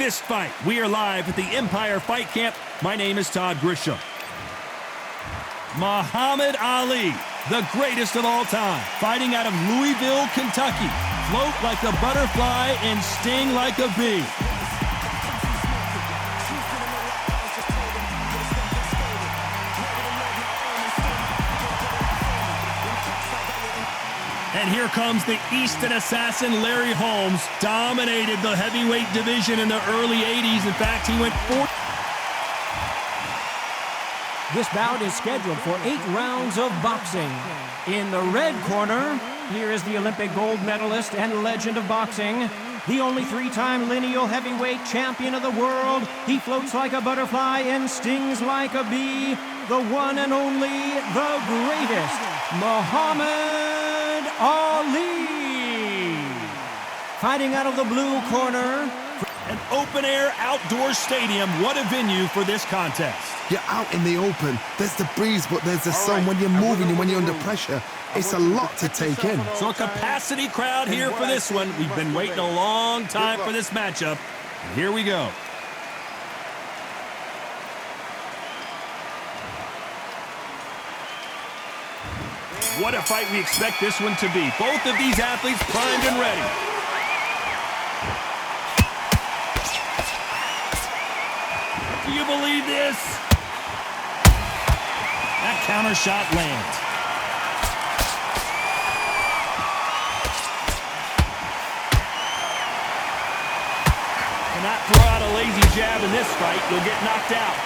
fist fight. We are live at the Empire Fight Camp. My name is Todd Grisham. Muhammad Ali, the greatest of all time, fighting out of Louisville, Kentucky. Float like a butterfly and sting like a bee. And here comes the Easton assassin, Larry Holmes. Dominated the heavyweight division in the early 80s. In fact, he went 4. This bout is scheduled for 8 rounds of boxing. In the red corner, here is the Olympic gold medalist and legend of boxing, the only 3-time lineal heavyweight champion of the world. He floats like a butterfly and stings like a bee. The one and only, the greatest, Muhammad Ali. Fighting out of the blue corner. An open-air outdoor stadium. What a venue for this contest. You're out in the open. There's the breeze, but there's the sun. When you're moving and when you're under pressure, it's a lot to take in. So a capacity crowd here for this one. We've been waiting a long time for this matchup. And here we go. What a fight we expect this one to be. Both of these athletes primed and ready. Do you believe this? That counter shot lands. Cannot throw out a lazy jab in this fight. You'll get knocked out.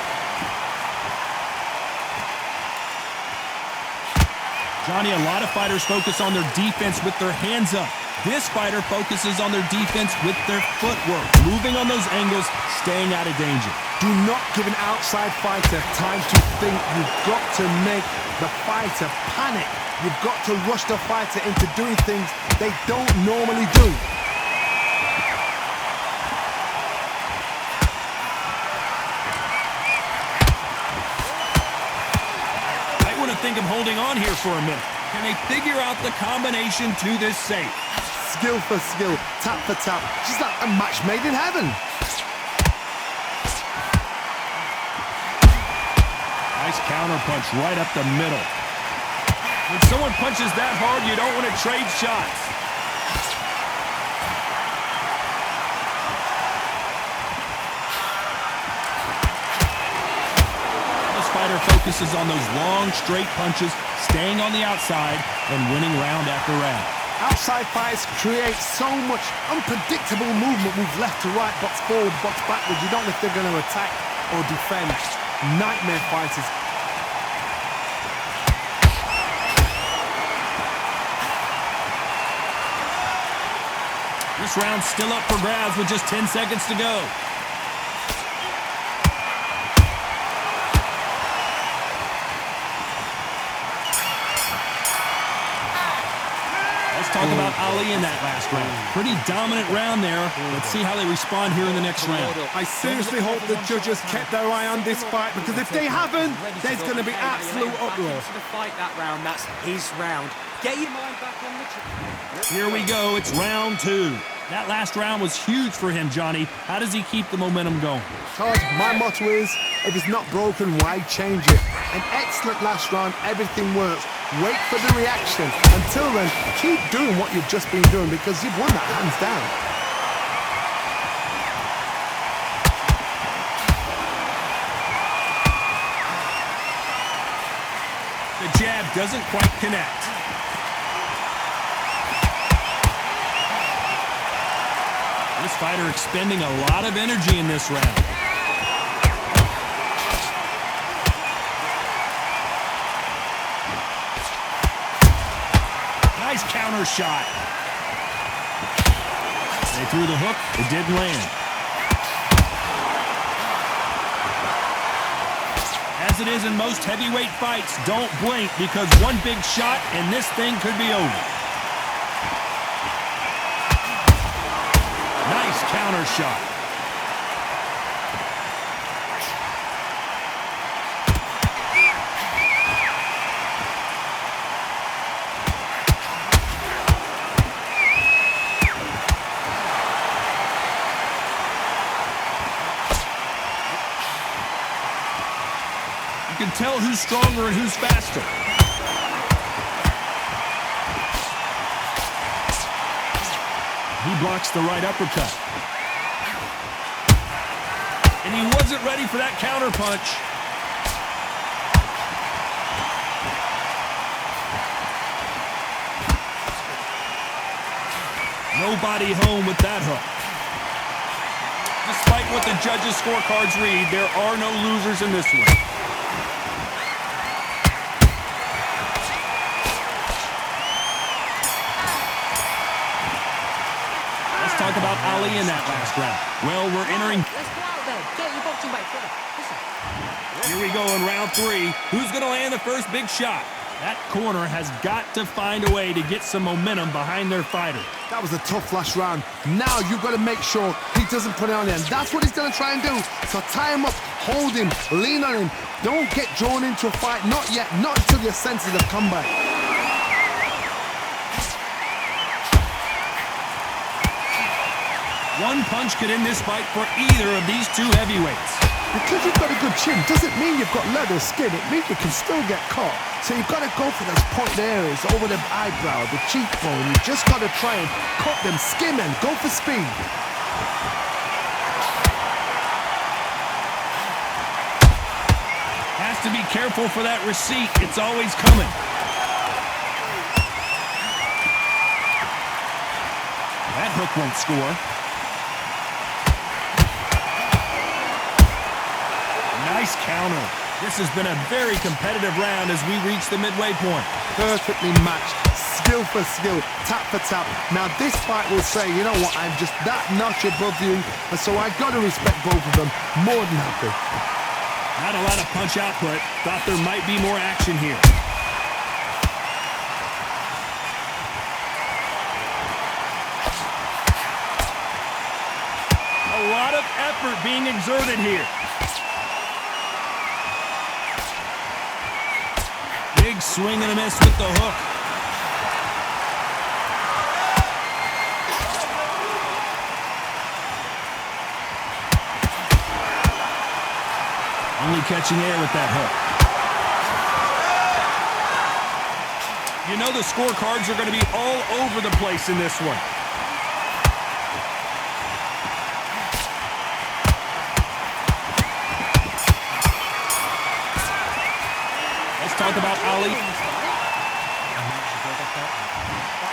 Johnny, a lot of fighters focus on their defense with their hands up. This fighter focuses on their defense with their footwork, moving on those angles, staying out of danger. Do not give an outside fighter time to think. You've got to make the fighter panic. You've got to rush the fighter into doing things they don't normally do. Might want to think of holding on here for a minute. Can they figure out the combination to this safe? Skill for skill, tap for tap. She's like a match made in heaven. Nice counter punch right up the middle. When someone punches that hard, you don't want to trade shots. This fighter focuses on those long, straight punches, staying on the outside and winning round after round. Outside fights create so much unpredictable movement. Move left to right, box forward, box backwards. You don't know if they're going to attack or defend. Nightmare fighters. This round's still up for grabs with just 10 seconds to go. Let's talk about Ali in that last round. Pretty dominant round there. Let's see how they respond here in the next round. I seriously hope the judges kept their eye on this fight, because if they haven't, there's going to be absolute uproar. To fight that round, that's his round. Get your mind back on the track. Here we go. It's round 2. That last round was huge for him, Johnny. How does he keep the momentum going? Todd, my motto is, if it's not broken, why change it? An excellent last round, everything works. Wait for the reaction. Until then, keep doing what you've just been doing, because you've won that hands down. The jab doesn't quite connect. This fighter expending a lot of energy in this round. Nice counter shot. They threw the hook. It didn't land. As it is in most heavyweight fights, don't blink, because one big shot and this thing could be over. Nice counter shot. You can tell who's stronger and who's faster. He blocks the right uppercut. And he wasn't ready for that counter punch. Nobody home with that hook. Despite what the judges' scorecards read, there are no losers in this one. Let's talk about Ali in that last round. Well, we're entering... Let's go out there. Get your boxing back further. Listen. Here we go in round 3. Who's going to land the first big shot? That corner has got to find a way to get some momentum behind their fighter. That was a tough last round. Now you've got to make sure he doesn't put it on you. And that's what he's going to try and do. So tie him up, hold him, lean on him. Don't get drawn into a fight. Not yet. Not until your senses have come back. One punch could end this fight for either of these two heavyweights. Because you've got a good chin doesn't mean you've got leather skin. It means you can still get caught. So you've got to go for those point areas over the eyebrow, the cheekbone. You just got to try and cut them, skim them, go for speed. Has to be careful for that receipt. It's always coming. That hook won't score. Nice counter. This has been a very competitive round as we reach the midway point. Perfectly matched, skill for skill, tap for tap. Now this fight will say, you know what, I'm just that notch above you, and so I got to respect both of them. More than happy. Not a lot of punch output. Thought there might be more action here. A lot of effort being exerted here. Big swing and a miss with the hook. Only catching air with that hook. You know the scorecards are going to be all over the place in this one. Talk about Ali.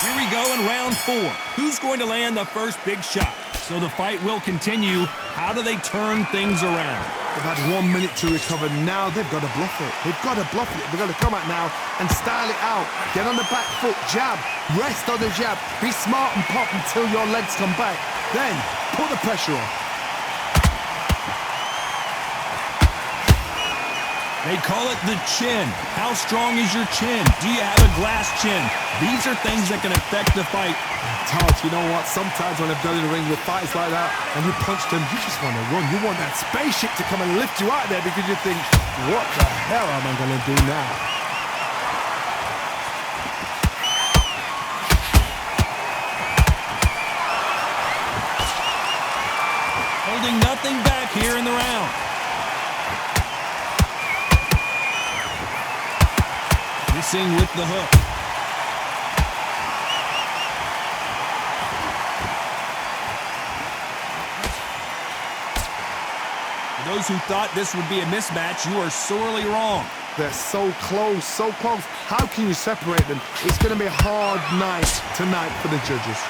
Here we go in round 4. Who's going to land the first big shot? So the fight will continue. How do they turn things around? They've had 1 minute to recover. Now they've got to bluff it. They've got to bluff it. They've got to come out now and style it out. Get on the back foot, jab, rest on the jab. Be smart and pop until your legs come back. Then put the pressure on. They call it the chin. How strong is your chin? Do you have a glass chin? These are things that can affect the fight. Todd, you know what? Sometimes when I've done in the ring with fights like that, and you punch them, you just want to run. You want that spaceship to come and lift you out there because you think, what the hell am I going to do now? Holding nothing back here in the round. Missing with the hook. For those who thought this would be a mismatch, you are sorely wrong. They're so close, so close. How can you separate them? It's going to be a hard night tonight for the judges.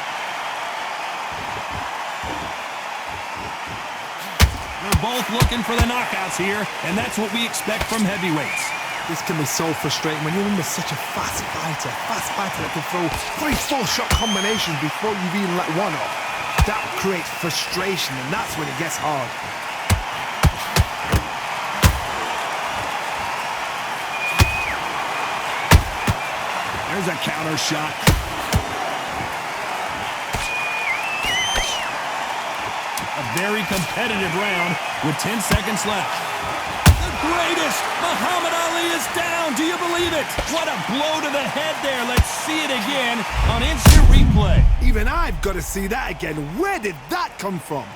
They're both looking for the knockouts here, and that's what we expect from heavyweights. This can be so frustrating when you're in with such a fast fighter that can throw 3-4 shot combinations before you've even let one off. That creates frustration, and that's when it gets hard. There's a counter shot. A very competitive round with 10 seconds left. Greatest! Muhammad Ali is down! Do you believe it? What a blow to the head there. Let's see it again on instant replay. Even I've got to see that again. Where did that come from?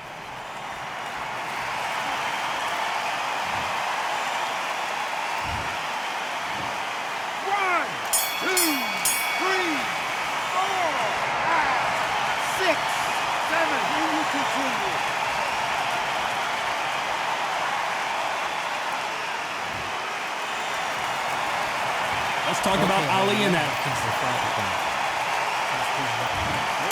Let's talk about Ali in that.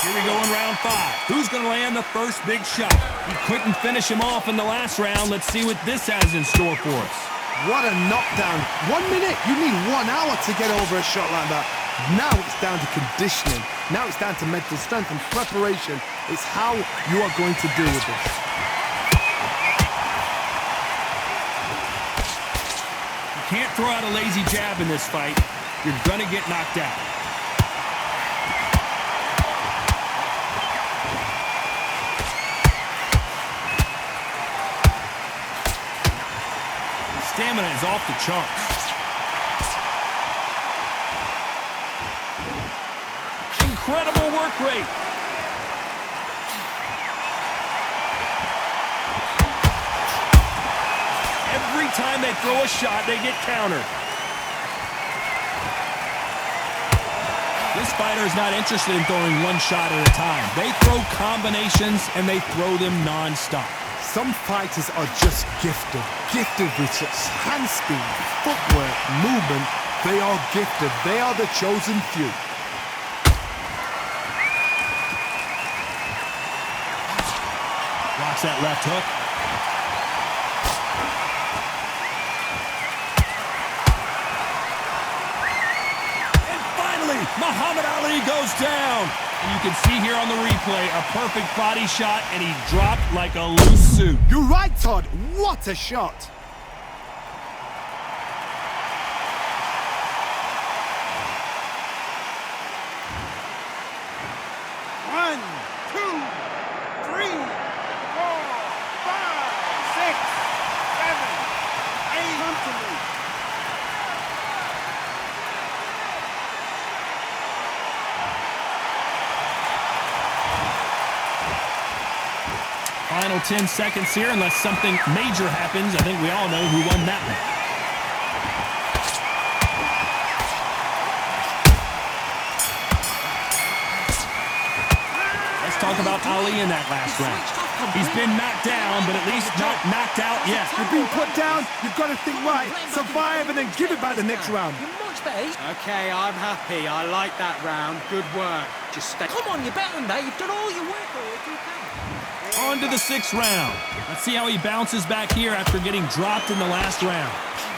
Here we go in round 5. Who's going to land the first big shot? He couldn't finish him off in the last round. Let's see what this has in store for us. What a knockdown. 1 minute. You need 1 hour to get over a shot like that. Now it's down to conditioning. Now it's down to mental strength and preparation. It's how you are going to deal with this. You can't throw out a lazy jab in this fight. You're going to get knocked out. Stamina is off the charts. Incredible work rate. Every time they throw a shot, they get countered. This fighter is not interested in throwing one shot at a time. They throw combinations, and they throw them non-stop. Some fighters are just gifted. Gifted with such hand speed, footwork, movement. They are gifted. They are the chosen few. Blocks that left hook. And finally, Muhammad Ali goes down. And you can see here on the replay, a perfect body shot, and he dropped like a loose suit. You're right, Todd. What a shot. One, two, 3, 4, 5, 6, 7, 8. Come to me. Final 10 seconds here, unless something major happens. I think we all know who won that one. Let's talk about Ali in that last round. He's been knocked down, but at least not knocked out yet. You've been put down. You've got to think right. Survive and then give it back the next round. Okay, I'm happy. I like that round. Good work. Just stay. Come on, you're better than that. You've done all your work already. On to the 6th round. Let's see how he bounces back here after getting dropped in the last round.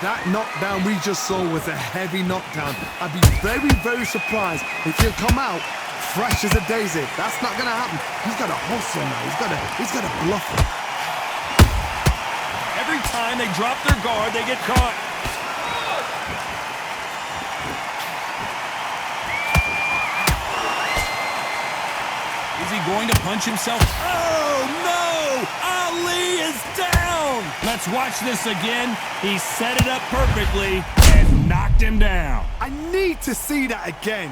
That knockdown we just saw was a heavy knockdown. I'd be very, very surprised if he'll come out fresh as a daisy. That's not going to happen. He's got to hustle now. He's got to bluff it. Every time they drop their guard, they get caught. Is he going to punch himself? Oh, no! Ali is down! Let's watch this again. He set it up perfectly and knocked him down. I need to see that again.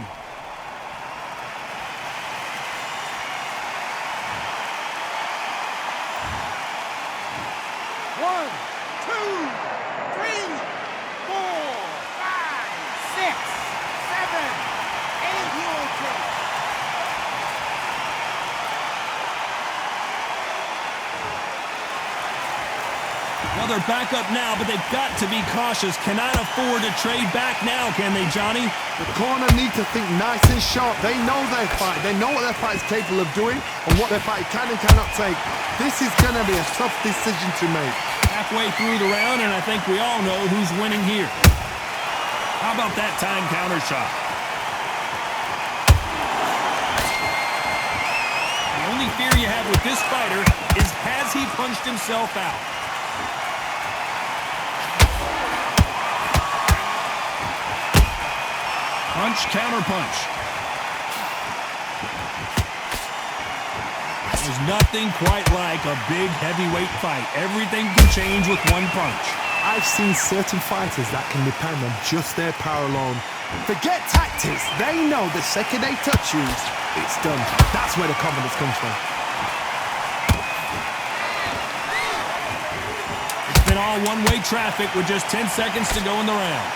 One, two, 3, 4, 5, 6, 7, 8. You okay? Well, they're back up now, but they've got to be cautious. Cannot afford to trade back now, can they, Johnny? The corner need to think nice and sharp. They know their fight. They know what their fight is capable of doing and what their fight can and cannot take. This is going to be a tough decision to make. Halfway through the round, and I think we all know who's winning here. How about that time counter shot? The only fear you have with this fighter is, has he punched himself out? Punch, counter punch. There's nothing quite like a big heavyweight fight. Everything can change with one punch. I've seen certain fighters that can depend on just their power alone. Forget tactics. They know the second they touch you, it's done. That's where the confidence comes from. It's been all one-way traffic with just 10 seconds to go in the round.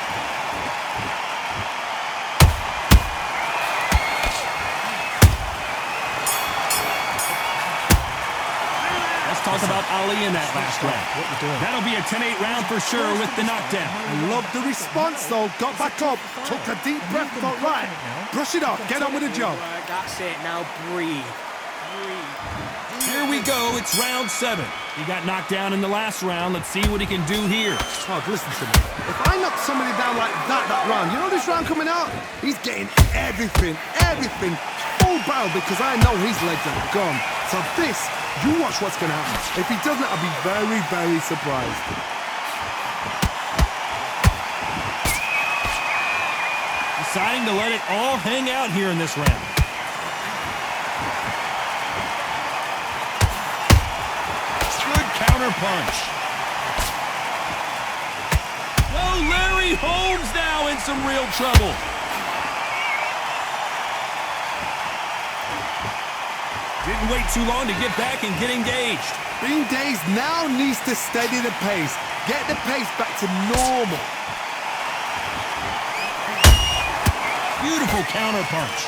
talk about Ali in that last round. That'll be a 10-8 round for sure with the knockdown. I love the response, though. Got back up, took a deep breath, thought, right, brush it off, get on with the job. That's it, now breathe. Here we go, it's round 7. He got knocked down in the last round. Let's see what he can do here. Oh, listen to me. If I knock somebody down like that round, you know this round coming out? He's getting everything, full barrel, because I know his legs are gone. So this, you watch what's going to happen. If he doesn't, I'll be very, very surprised. Deciding to let it all hang out here in this round. Counter punch. Oh, Larry Holmes now in some real trouble. Didn't wait too long to get back and get engaged. Being dazed now needs to steady the pace. Get the pace back to normal. Beautiful counter punch.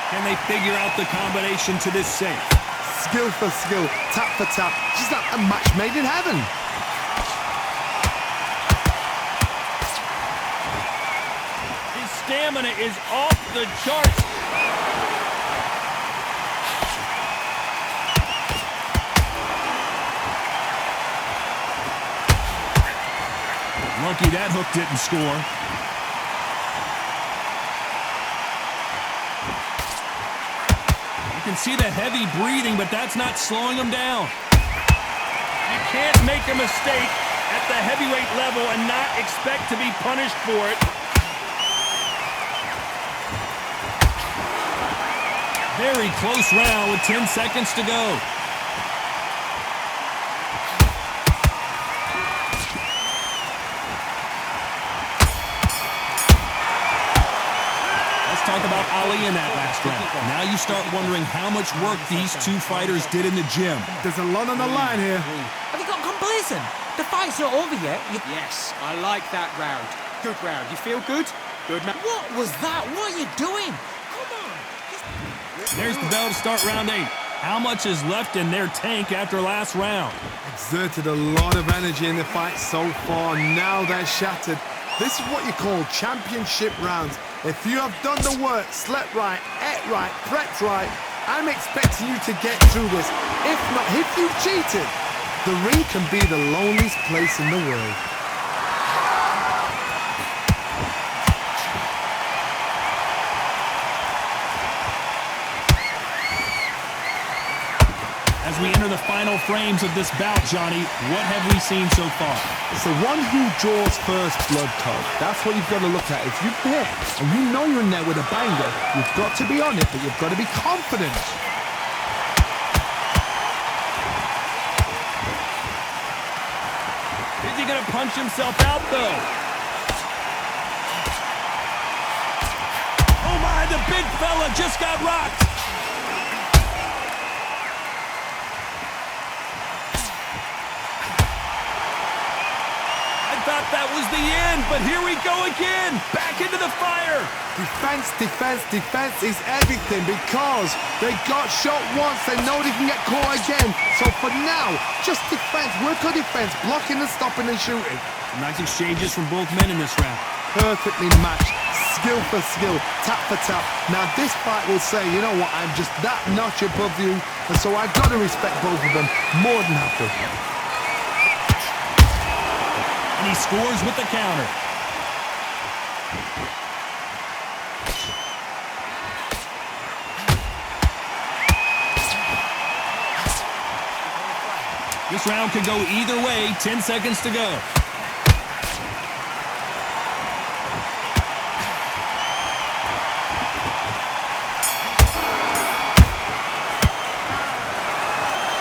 Can they figure out the combination to this safe? Skill for skill, tap for tap. She's like a match made in heaven. His stamina is off the charts. Lucky that hook didn't score. You can see the heavy breathing, but that's not slowing him down. You can't make a mistake at the heavyweight level and not expect to be punished for it. Very close round with 10 seconds to go. Talk about Ali in that last round. Now you start wondering how much work these two fighters did in the gym. There's a lot on the line here. Have you got complacent? The fight's not over yet. Yes, I like that round. Good round. You feel good? Good man. What was that? What are you doing? Come on. There's the bell to start round 8. How much is left in their tank after last round? Exerted a lot of energy in the fight so far. Now they're shattered. This is what you call championship rounds. If you have done the work, slept right, ate right, prepped right, I'm expecting you to get through this. If not, if you've cheated, the ring can be the loneliest place in the world. As we enter the final frames of this bout, Johnny, what have we seen so far? It's the one who draws first blood, Todd. That's what you've got to look at. If you're hit and you know you're in there with a banger, you've got to be on it, but you've got to be confident. Is he going to punch himself out, though? Oh, my, the big fella just got rocked. Thought that was the end, but here we go again. Back into the fire. Defense, defense, defense is everything because they got shot once. They know they can get caught again. So for now, just defense, work on defense, blocking and stopping and shooting. Nice exchanges from both men in this round. Perfectly matched, skill for skill, tap for tap. Now this fight will say, you know what, I'm just that notch above you, and so I've got to respect both of them more than happy. And he scores with the counter. This round could go either way. 10 seconds to go.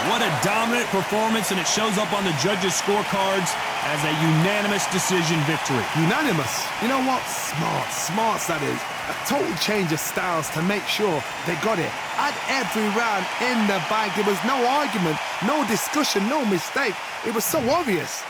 What a dominant performance, and it shows up on the judges' scorecards as a unanimous decision victory. Unanimous. You know what? Smarts that is. A total change of styles to make sure they got it. At every round in the bag, there was no argument, no discussion, no mistake. It was so obvious.